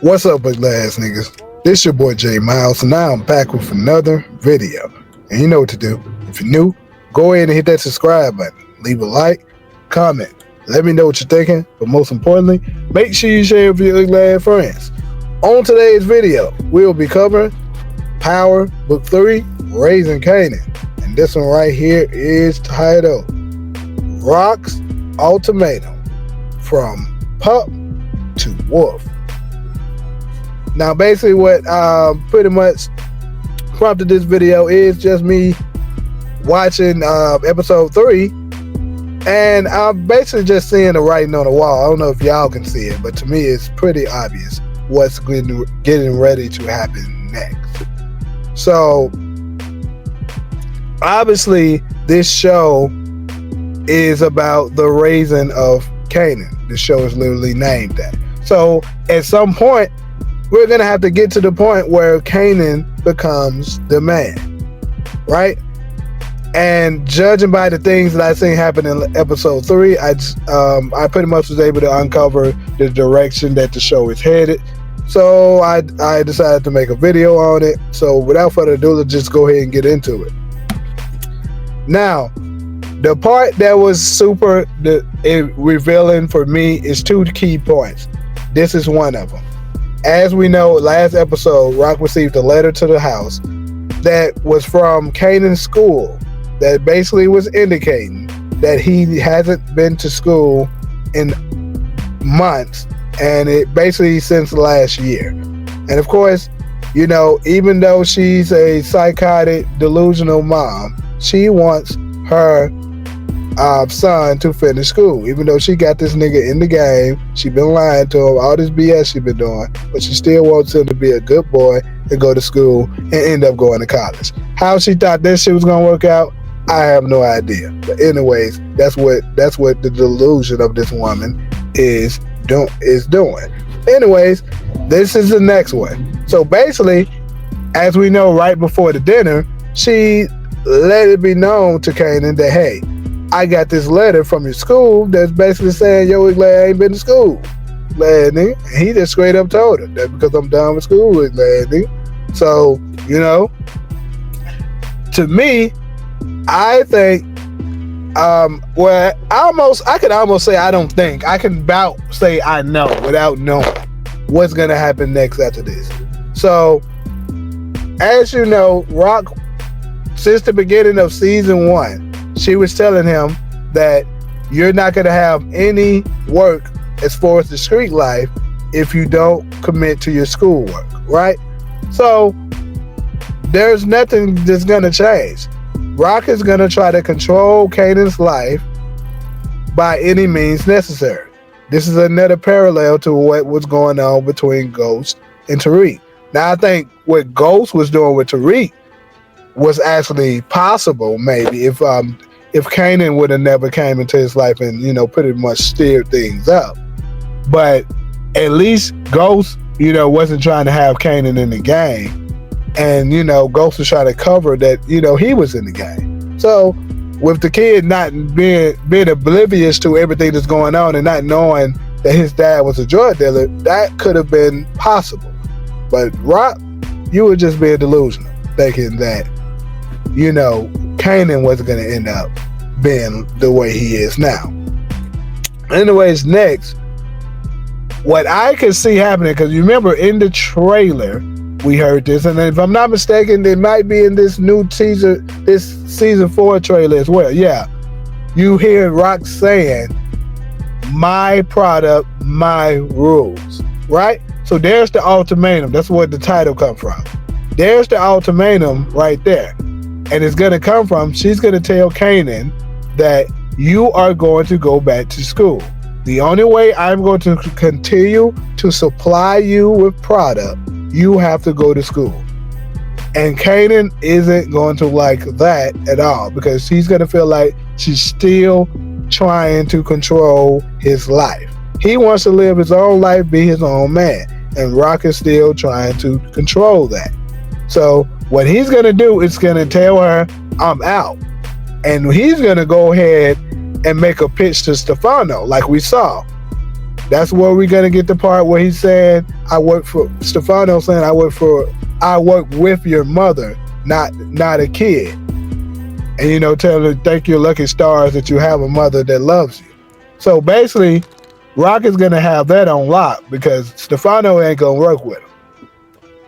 What's up, UglyAzzNiggas? This your boy J Miles, and now I'm back with another video. And you know what to do. If you're new, go ahead and hit that subscribe button. Leave a like, comment. Let me know what you're thinking, but most importantly, make sure you share with your ugly ass friends. On today's video, we'll be covering Power Book 3, Raising Kanan. And this one right here is titled Rock's Ultimatum, From Pup to Wolf. Now, basically what pretty much prompted this video is just me watching episode 3, and I'm basically just seeing the writing on the wall. I don't know if y'all can see it, but to me it's pretty obvious what's getting ready to happen next. So obviously this show is about the raising of Kanan. The show is literally named that. So at some point we're gonna have to get to the point where Kanan becomes the man, right? And judging by the things that I seen happen in episode 3, I pretty much was able to uncover the direction that the show is headed. So I decided to make a video on it. So without further ado, let's just go ahead and get into it. Now, the part that was super revealing for me is 2 key points. This is one of them. As we know, last episode, Rock received a letter to the house that was from Kanan's school that basically was indicating that he hasn't been to school in months, and it basically since last year. And of course, you know, even though she's a psychotic, delusional mom, she wants her son to finish school. Even though she got this nigga in the game, she been lying to him, all this BS she been doing, but she still wants him to be a good boy and go to school and end up going to college. How she thought this shit was gonna work out, I have no idea. But anyways, that's what the delusion of this woman is doing. Anyways, this is the next one. So basically, as we know, right before the dinner, she let it be known to Kanan that, hey, I got this letter from your school that's basically saying, yo, I ain't been to school. Glad nigga. He just straight up told her that because I'm done with school, glad nigga. So, you know, to me, I think, well, I can almost say I don't think. I can about say I know without knowing what's going to happen next after this. So, as you know, Rock, since the beginning of season 1, she was telling him that you're not going to have any work as far as the street life if you don't commit to your schoolwork, right? So there's nothing that's going to change. Rock is going to try to control Kanan's life by any means necessary. This is another parallel to what was going on between Ghost and Tariq. Now, I think what Ghost was doing with Tariq was actually possible, maybe, if Kanan would have never came into his life and, you know, pretty much steered things up. But at least Ghost, you know, wasn't trying to have Kanan in the game. And, you know, Ghost was trying to cover that, you know, he was in the game. So with the kid not being oblivious to everything that's going on and not knowing that his dad was a drug dealer, that could have been possible. But Rock, you were just being delusional, thinking that, you know, Kanan wasn't going to end up being the way he is now. Anyways, next, what I can see happening, because you remember in the trailer, we heard this, and if I'm not mistaken, it might be in this new teaser, this season 4 trailer as well. Yeah, you hear Rock saying, my product, my rules, right? So there's the ultimatum. That's where the title comes from. There's the ultimatum right there. And it's going to come from, she's going to tell Kanan that you are going to go back to school. The only way I'm going to continue to supply you with product, you have to go to school. And Kanan isn't going to like that at all, because he's going to feel like she's still trying to control his life. He wants to live his own life, be his own man. And Rock is still trying to control that. So what he's going to do is going to tell her, I'm out. And he's going to go ahead and make a pitch to Stefano, like we saw. That's where we're gonna get the part where he's saying, Stefano saying, I work with your mother, not a kid. And, you know, tell her, thank your lucky stars that you have a mother that loves you. So basically, Rock is going to have that on lock because Stefano ain't going to work with him.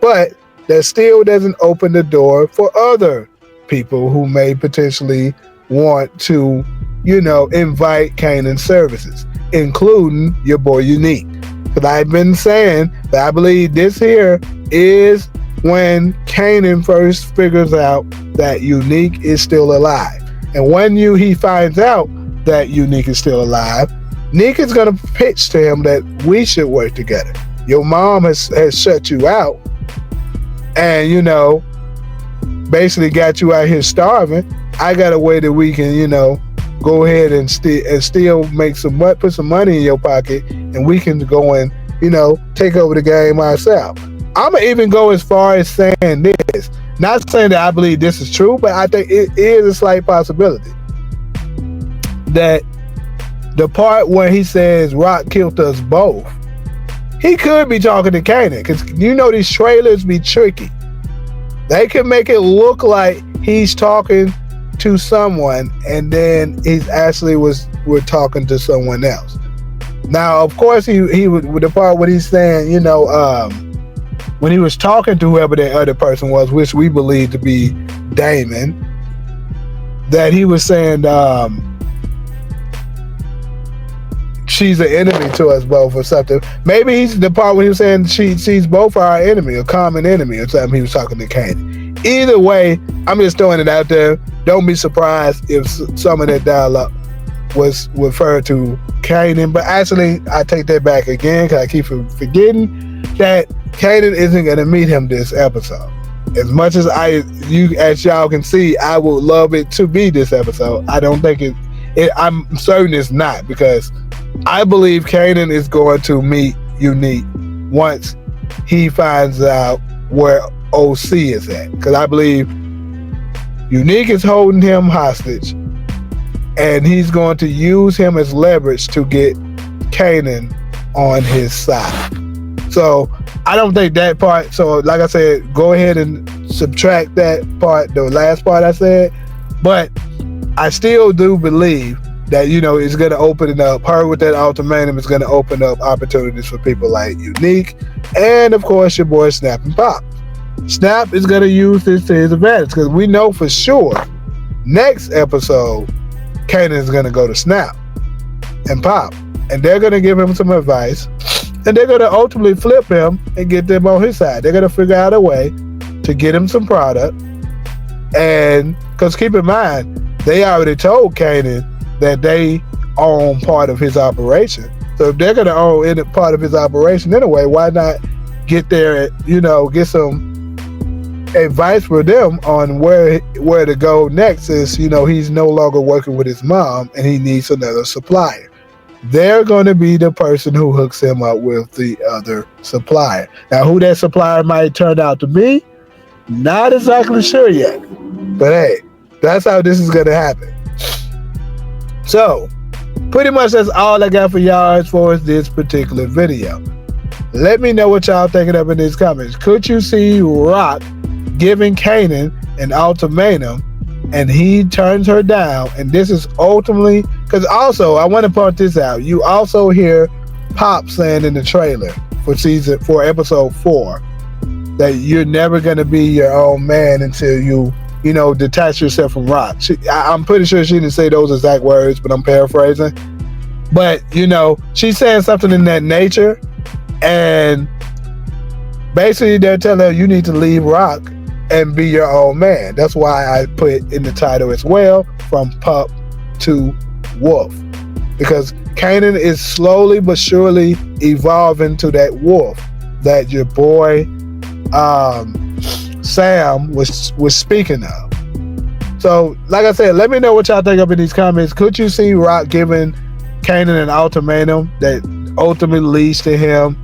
But that still doesn't open the door for other people who may potentially want to, you know, invite Kanan's services, including your boy Unique. Because I've been saying that I believe this here is when Kanan first figures out that Unique is still alive. And when he finds out that Unique is still alive, Nick is going to pitch to him that we should work together. Your mom has shut you out and, you know, basically got you out here starving. I got a way that we can, you know, go ahead and still make put some money in your pocket, and we can go and, you know, take over the game ourselves. I'm going to even go as far as saying this. Not saying that I believe this is true, but I think it is a slight possibility that the part where he says Rock killed us both, he could be talking to Kanan, because you know these trailers be tricky. They can make it look like he's talking to someone and then he's actually we're talking to someone else. Now, of course, he would, with the part where he's saying, you know, when he was talking to whoever that other person was, which we believe to be Damon, that he was saying she's an enemy to us both or something. Maybe he's the part when he was saying she's both our enemy, a common enemy or something. He was talking to Kanan. Either way, I'm just throwing it out there. Don't be surprised if some of that dialogue was referred to Kanan. But actually, I take that back again because I keep forgetting that Kanan isn't going to meet him this episode. As much as as y'all can see, I would love it to be this episode. I don't think I'm certain it's not, because I believe Kanan is going to meet Unique once he finds out where OC is at. Because I believe Unique is holding him hostage, and he's going to use him as leverage to get Kanan on his side. So I don't think that part. So like I said, go ahead and subtract that part, the last part I said. But I still do believe that, you know, it's going to open it up. Her with that ultimatum is going to open up opportunities for people like Unique and, of course, your boy Snap and Pop. Snap is going to use this to his advantage, because we know for sure next episode Kanan is going to go to Snap and Pop, and they're going to give him some advice, and they're going to ultimately flip him and get them on his side. They're going to figure out a way to get him some product. And because keep in mind, they already told Kanan that they own part of his operation. So if they're going to own any part of his operation anyway, why not get there, you know, get some advice for them on where to go next, is, you know, he's no longer working with his mom and he needs another supplier. They're going to be the person who hooks him up with the other supplier. Now, who that supplier might turn out to be, not exactly sure yet. But hey, that's how this is going to happen. So, pretty much that's all I got for y'all as far as this particular video. Let me know what y'all thinking of in these comments. Could you see Rock giving Kanan an ultimatum and he turns her down, and this is ultimately, because also I want to point this out, you also hear Pop saying in the trailer for episode 4 that you're never going to be your own man until you know, detach yourself from Rock. I'm pretty sure she didn't say those exact words, but I'm paraphrasing. But, you know, she's saying something in that nature, and basically they're telling her you need to leave Rock and be your own man. That's why I put in the title as well, from pup to wolf, because Kanan is slowly but surely evolving to that wolf that your boy Sam was speaking of. So like I said, let me know what y'all think up in these comments. Could you see Rock giving Kanan an ultimatum that ultimately leads to him,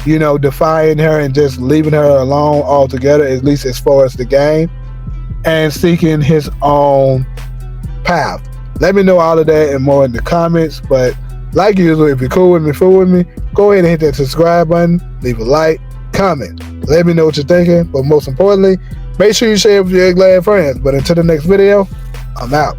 you know, defying her and just leaving her alone altogether, at least as far as the game, and seeking his own path? Let me know all of that and more in the comments. But Like usual, if you're cool with me, fool with me, go ahead and hit that subscribe button, leave a like, comment. Let me know what you're thinking, but most importantly, make sure you share with your ugly ass friends. But until the next video, I'm out.